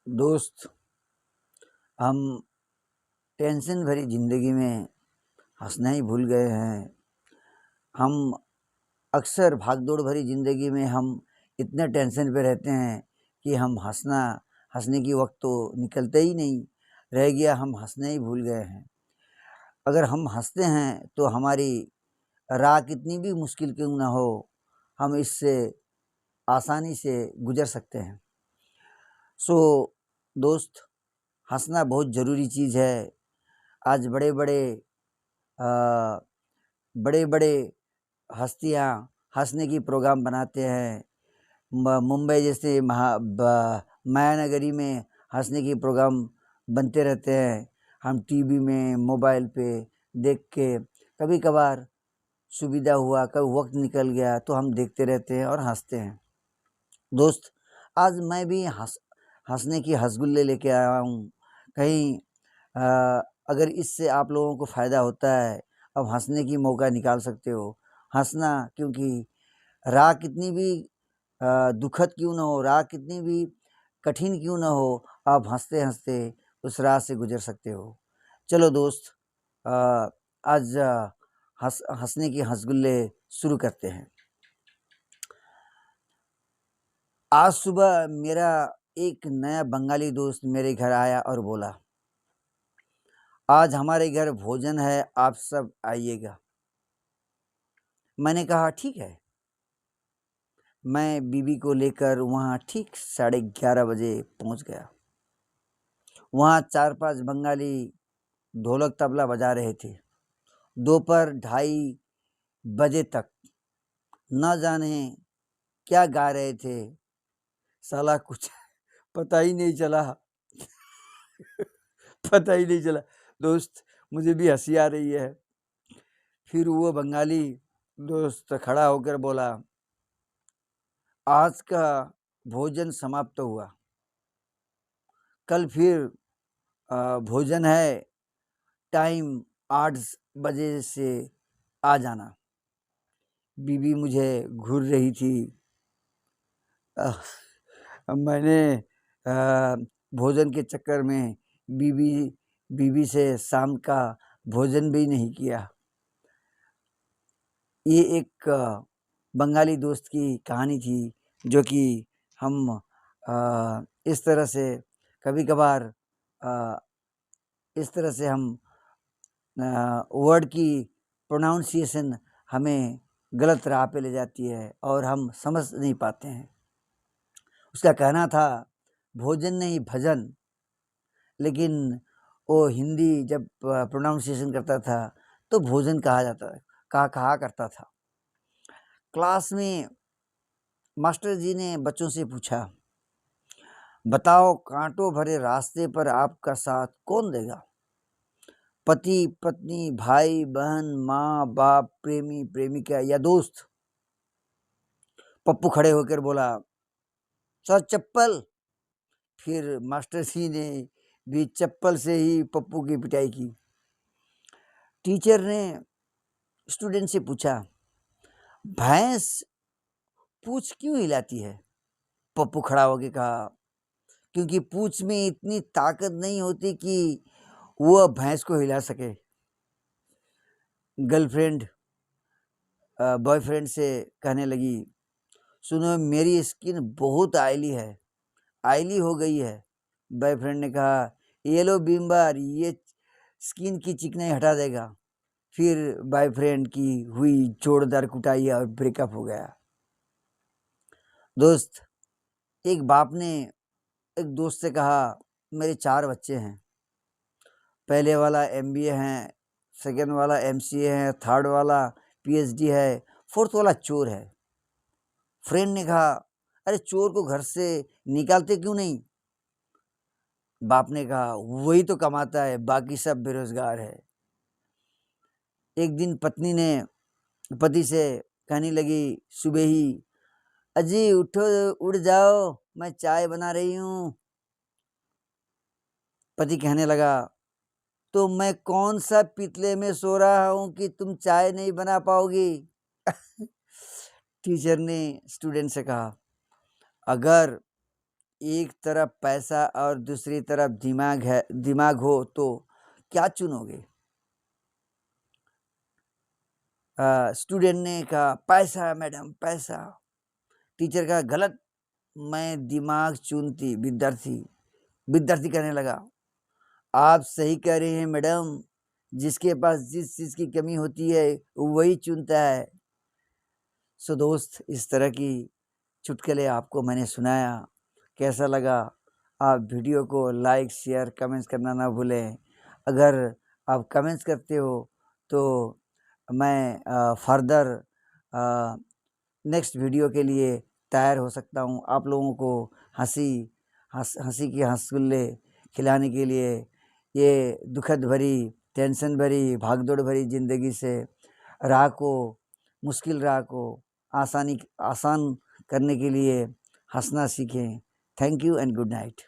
दोस्त, हम टेंशन भरी ज़िंदगी में हँसना ही भूल गए हैं। हम अक्सर भाग-दौड़ भरी ज़िंदगी में हम इतने टेंशन पे रहते हैं कि हम हँसने की वक़्त तो निकलते ही नहीं, रह गया हम हँसना ही भूल गए हैं। अगर हम हँसते हैं तो हमारी राह कितनी भी मुश्किल क्यों ना हो, हम इससे आसानी से गुज़र सकते हैं। सो दोस्त, हँसना बहुत ज़रूरी चीज़ है। आज अ, बड़े-बड़े हस्तियाँ हँसने की प्रोग्राम बनाते हैं। मुंबई जैसे मायानगरी में हँसने की प्रोग्राम बनते रहते हैं। हम टीवी में, मोबाइल पे देख के कभी-कभार सुविधा हुआ, कभी वक़्त निकल गया तो हम देखते रहते हैं और हँसते हैं। दोस्त, आज मैं भी हँसने की हँसगुल्ले लेके आया हूँ। कहीं अगर इससे आप लोगों को फ़ायदा होता है, अब हँसने की मौका निकाल सकते हो। हँसना, क्योंकि राह कितनी भी दुखद क्यों ना हो, राह कितनी भी कठिन क्यों ना हो, आप हँसते-हँसते उस राह से गुज़र सकते हो। चलो दोस्त, अ, आज हँसने की हँसगुल्ले शुरू करते हैं। आज सुबह मेरा एक नया बंगाली दोस्त मेरे घर आया और बोला, आज हमारे घर भोजन है, आप सब आइएगा। मैंने कहा ठीक है। मैं बीवी को लेकर वहाँ ठीक 11:30 बजे पहुँच गया। वहाँ 4-5 बंगाली ढोलक तबला बजा रहे थे। दोपहर 2:30 बजे तक न जाने क्या गा रहे थे, साला कुछ पता ही नहीं चला। पता ही नहीं चला। दोस्त, मुझे भी हँसी आ रही है। फिर वो बंगाली दोस्त खड़ा होकर बोला, आज का भोजन समाप्त हुआ, कल फिर भोजन है, टाइम 8 बजे से आ जाना। बीवी मुझे घूर रही थी। मैंने भोजन के चक्कर में बीवी से शाम का भोजन भी नहीं किया। ये एक बंगाली दोस्त की कहानी थी, जो कि हम इस तरह से कभी-कभार इस तरह से हम वर्ड की प्रोनाउंसिएशन हमें गलत राह पे ले जाती है और हम समझ नहीं पाते हैं। उसका कहना था भोजन नहीं भजन, लेकिन वो हिंदी जब प्रोनाउंसिएशन करता था तो भोजन कहा करता था। क्लास में मास्टर जी ने बच्चों से पूछा, बताओ कांटों भरे रास्ते पर आपका साथ कौन देगा? पति पत्नी, भाई बहन, माँ बाप, प्रेमी प्रेमिका या दोस्त? पप्पू खड़े होकर बोला, सर चप्पल। फिर मास्टर जी ने भी चप्पल से ही पप्पू की पिटाई की। टीचर ने स्टूडेंट से पूछा, भैंस पूंछ क्यों हिलाती है? पप्पू खड़ा होकर कहा, क्योंकि पूंछ में इतनी ताकत नहीं होती कि वो भैंस को हिला सके। गर्लफ्रेंड बॉयफ्रेंड से कहने लगी, सुनो मेरी स्किन बहुत आयली हो गई है। बॉयफ्रेंड ने कहा, ये लो बीमबार, ये स्किन की चिकनाई हटा देगा। फिर बॉयफ्रेंड की हुई जोरदार कुटाई और ब्रेकअप हो गया। दोस्त, एक बाप ने एक दोस्त से कहा, मेरे 4 बच्चे हैं, पहले वाला MBA है, सेकंड वाला MCA है, थर्ड वाला PhD है, फोर्थ वाला चोर है। फ्रेंड ने कहा, अरे चोर को घर से निकालते क्यों नहीं? बाप ने कहा, वही तो कमाता है, बाकी सब बेरोजगार है। एक दिन पत्नी ने पति से कहने लगी सुबह ही, अजी उठो, उठ जाओ, मैं चाय बना रही हूँ। पति कहने लगा, तो मैं कौन सा पितले में सो रहा हूँ कि तुम चाय नहीं बना पाओगी? टीचर ने स्टूडेंट से कहा, अगर एक तरफ पैसा और दूसरी तरफ दिमाग हो तो क्या चुनोगे? स्टूडेंट ने कहा पैसा मैडम पैसा। टीचर कहा गलत, मैं दिमाग चुनती। विद्यार्थी कहने लगा आप सही कह रहे हैं मैडम, जिसके पास जिस चीज़ की कमी होती है वही चुनता है। सो दोस्त, इस तरह की चुटकुले आपको मैंने सुनाया। कैसा लगा? आप वीडियो को लाइक शेयर कमेंट्स करना ना भूलें। अगर आप कमेंट्स करते हो तो मैं फर्दर नेक्स्ट वीडियो के लिए तैयार हो सकता हूँ। आप लोगों को हंसी की हंसुल्ले खिलाने के लिए ये दुखद भरी, टेंशन भरी, भागदौड़ भरी ज़िंदगी से मुश्किल राह को आसान करने के लिए हंसना सीखें। Thank you and good night.